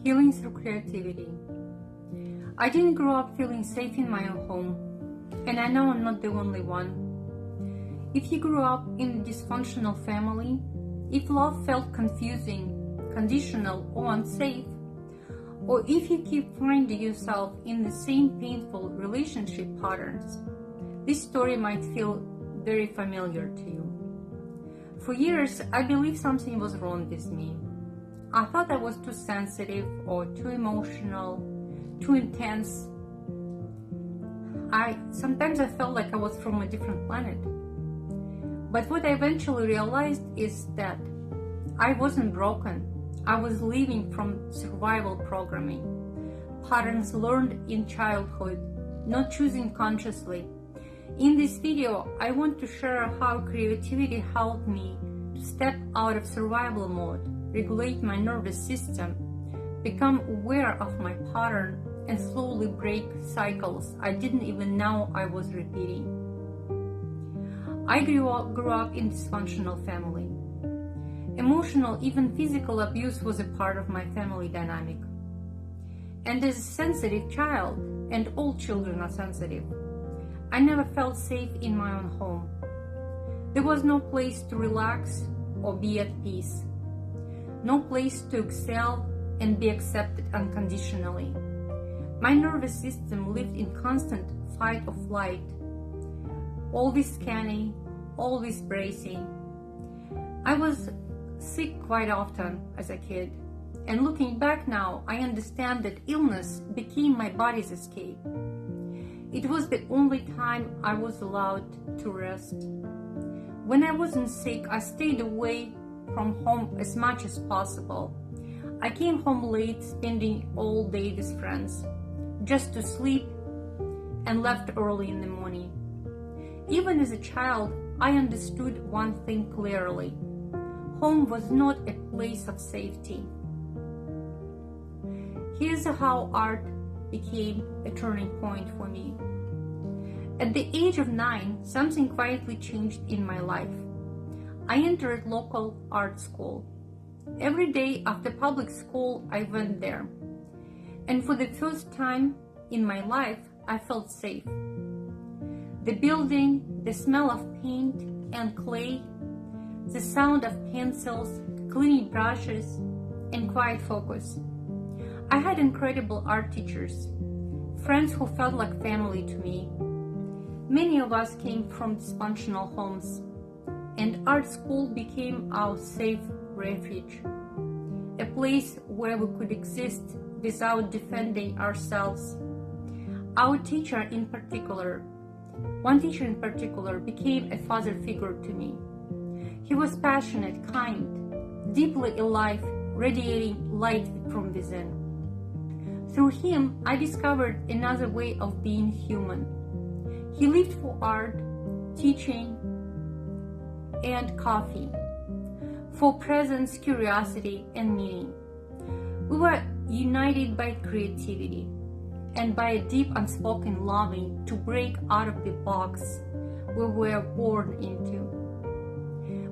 Healing through creativity. I didn't grow up feeling safe in my own home, and I know I'm not the only one. If you grew up in a dysfunctional family, if love felt confusing, conditional, or unsafe, or if you keep finding yourself in the same painful relationship patterns, this story might feel very familiar to you. For years, I believed something was wrong with me. I thought I was too sensitive or too emotional, too intense. Sometimes I felt like I was from a different planet. But what I eventually realized is that I wasn't broken. I was living from survival programming, patterns learned in childhood, not choosing consciously. In this video, I want to share how creativity helped me to step out of survival mode, regulate my nervous system, become aware of my pattern, and slowly break cycles I didn't even know I was repeating. I grew up in a dysfunctional family. Emotional, even physical abuse was a part of my family dynamic. And as a sensitive child, and all children are sensitive, I never felt safe in my own home. There was no place to relax or be at peace. No place to excel and be accepted unconditionally. My nervous system lived in constant fight or flight, always scanning, always bracing. I was sick quite often as a kid, and looking back now, I understand that illness became my body's escape. It was the only time I was allowed to rest. When I wasn't sick, I stayed away from home as much as possible. I came home late, spending all day with friends, just to sleep, and left early in the morning. Even as a child, I understood one thing clearly. Home was not a place of safety. Here's how art became a turning point for me. At the age of 9, something quietly changed in my life. I entered local art school. Every day after public school, I went there. And for the first time in my life, I felt safe. The building, the smell of paint and clay, the sound of pencils, cleaning brushes, and quiet focus. I had incredible art teachers, friends who felt like family to me. Many of us came from dysfunctional homes, and art school became our safe refuge, a place where we could exist without defending ourselves. One teacher in particular, became a father figure to me. He was passionate, kind, deeply alive, radiating light from within. Through him, I discovered another way of being human. He lived for art, teaching, and coffee, for presence, curiosity, and meaning. We were united by creativity and by a deep unspoken longing to break out of the box we were born into.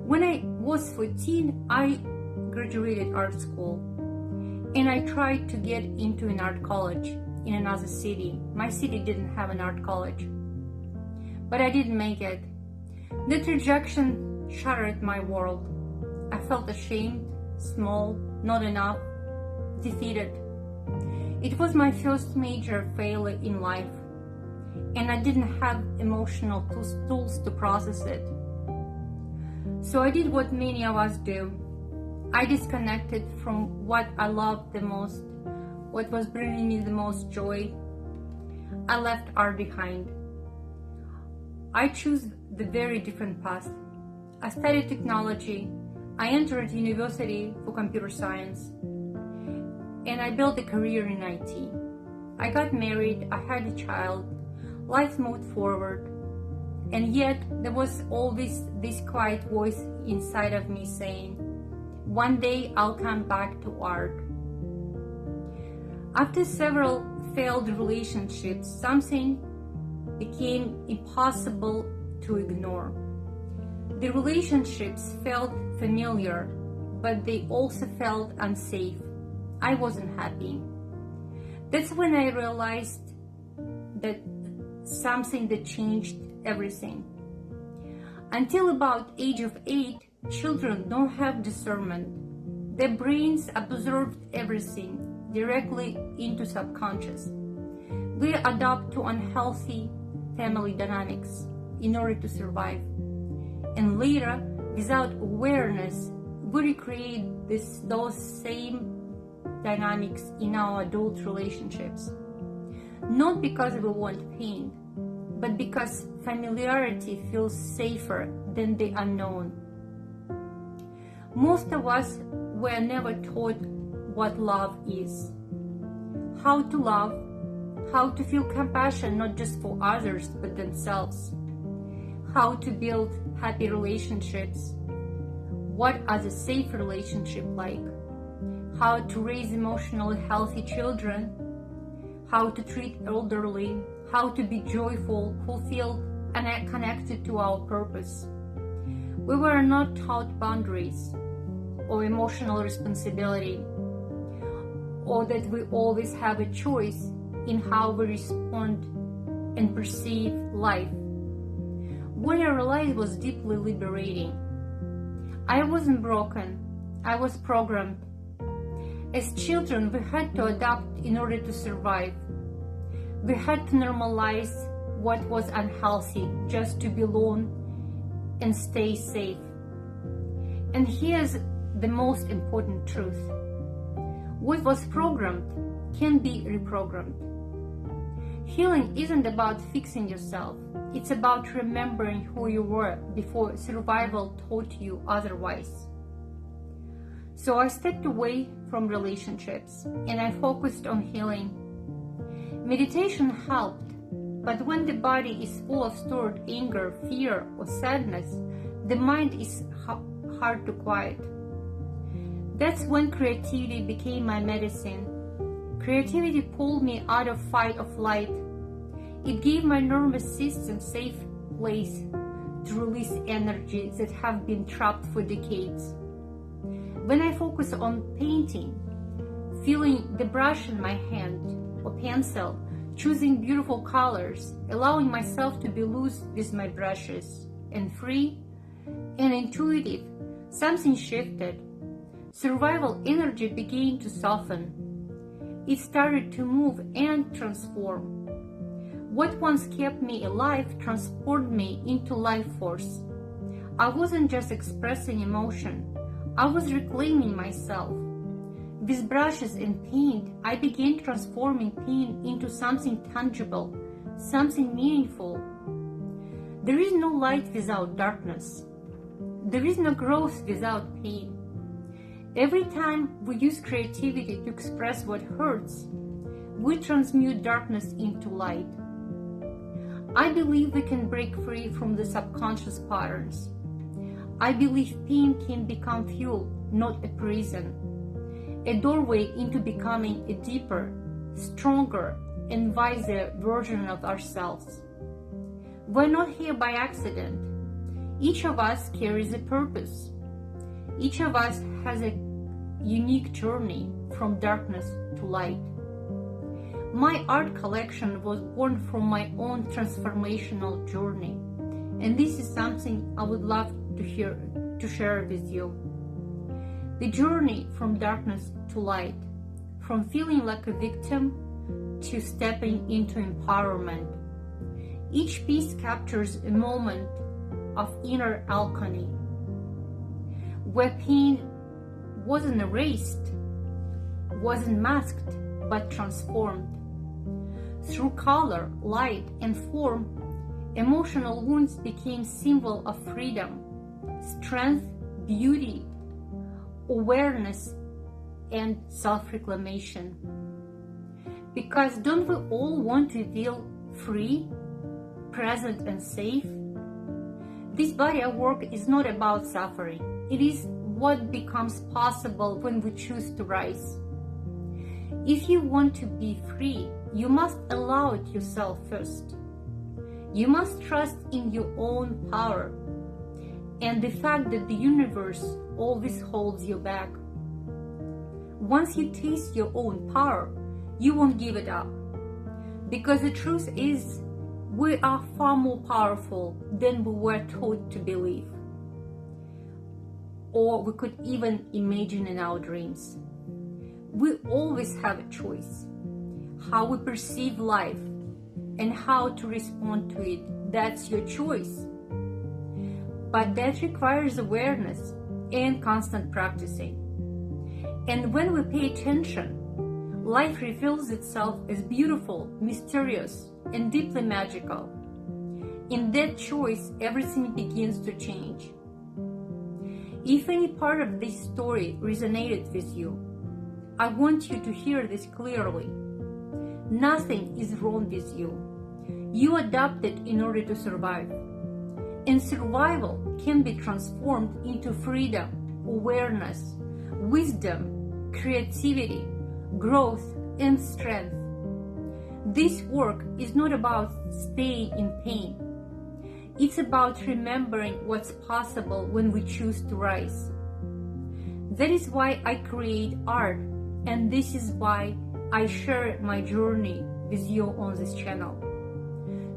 When I was 14, I graduated art school, and I tried to get into an art college in another city. My city didn't have an art college, but I didn't make it. That rejection shattered my world. I felt ashamed, small, not enough, defeated. It was my first major failure in life, and I didn't have emotional tools to process it. So I did what many of us do. I disconnected from what I loved the most, what was bringing me the most joy. I left art behind. I chose the very different path. I studied technology. I entered university for computer science, and I built a career in IT. I got married, I had a child, life moved forward, and yet there was always this quiet voice inside of me saying, one day I'll come back to art. After several failed relationships, something became impossible to ignore. The relationships felt familiar, but they also felt unsafe. I wasn't happy. That's when I realized that something that changed everything. Until about age of 8, children don't have discernment. Their brains absorbed everything directly into subconscious. We adapt to unhealthy family dynamics in order to survive. And later, without awareness, we recreate those same dynamics in our adult relationships. Not because we want pain, but because familiarity feels safer than the unknown. Most of us were never taught what love is, how to love, how to feel compassion not just for others but themselves, how to build happy relationships, what are the safe relationships like, how to raise emotionally healthy children, how to treat elderly, how to be joyful, fulfilled, and connected to our purpose. We were not taught boundaries or emotional responsibility, or that we always have a choice in how we respond and perceive life. What I realized was deeply liberating. I wasn't broken, I was programmed. As children, we had to adapt in order to survive. We had to normalize what was unhealthy just to belong and stay safe. And here's the most important truth. What was programmed can be reprogrammed. Healing isn't about fixing yourself. It's about remembering who you were before survival taught you otherwise. So I stepped away from relationships and I focused on healing. Meditation helped, but when the body is full of stored anger, fear, or sadness, the mind is hard to quiet. That's when creativity became my medicine. Creativity pulled me out of fight or flight. It gave my nervous system a safe place to release energy that have been trapped for decades. When I focus on painting, feeling the brush in my hand or pencil, choosing beautiful colors, allowing myself to be loose with my brushes and free and intuitive, something shifted. Survival energy began to soften. It started to move and transform. What once kept me alive transformed me into life force. I wasn't just expressing emotion, I was reclaiming myself. With brushes and paint, I began transforming pain into something tangible, something meaningful. There is no light without darkness. There is no growth without pain. Every time we use creativity to express what hurts, we transmute darkness into light. I believe we can break free from the subconscious patterns. I believe pain can become fuel, not a prison, a doorway into becoming a deeper, stronger, and wiser version of ourselves. We're not here by accident. Each of us carries a purpose. Each of us has a unique journey from darkness to light. My art collection was born from my own transformational journey, and this is something I would love to share with you. The journey from darkness to light, from feeling like a victim to stepping into empowerment. Each piece captures a moment of inner alchemy, where pain wasn't erased, wasn't masked, but transformed. Through color, light, and form, emotional wounds became symbol of freedom, strength, beauty, awareness, and self-reclamation. Because don't we all want to feel free, present, and safe? This body of work is not about suffering. It is what becomes possible when we choose to rise. If you want to be free, you must allow it yourself first. You must trust in your own power and the fact that the universe always holds you back. once you taste your own power, you won't give it up. Because the truth is, we are far more powerful than we were taught to believe, or we could even imagine in our dreams. We always have a choice. How we perceive life and how to respond to it, that's your choice. But that requires awareness and constant practicing. And when we pay attention, life reveals itself as beautiful, mysterious, and deeply magical. In that choice, everything begins to change. If any part of this story resonated with you, I want you to hear this clearly. Nothing is wrong with you. You adapted in order to survive. And survival can be transformed into freedom, awareness, wisdom, creativity, growth, and strength. This work is not about staying in pain. It's about remembering what's possible when we choose to rise. That is why I create art, and this is why I share my journey with you on this channel.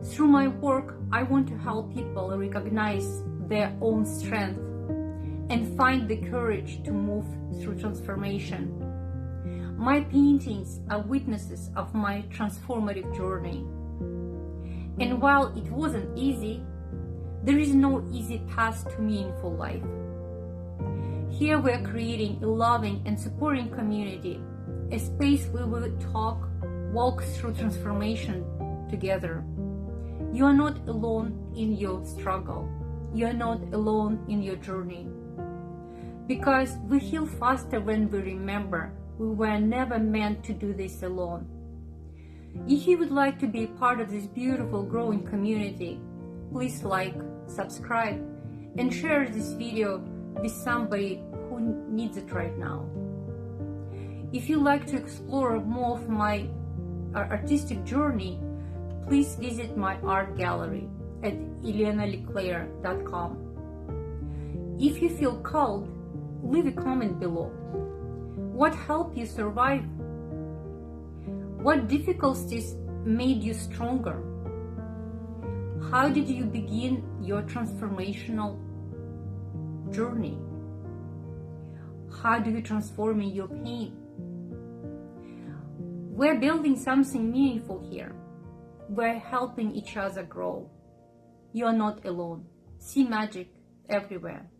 Through my work, I want to help people recognize their own strength and find the courage to move through transformation. My paintings are witnesses of my transformative journey. And while it wasn't easy, there is no easy path to meaningful life. Here we are creating a loving and supporting community, a space where we will talk, walk through transformation together. You are not alone in your struggle. You are not alone in your journey. Because we heal faster when we remember we were never meant to do this alone. If you would like to be a part of this beautiful growing community, please like, subscribe, and share this video with somebody who needs it right now. If you'd like to explore more of my artistic journey, please visit my art gallery at elenaleclaire.com. If you feel called, leave a comment below. What helped you survive? What difficulties made you stronger? How did you begin your transformational journey? How do you transform your pain? We're building something meaningful here. We're helping each other grow. You are not alone. See magic everywhere.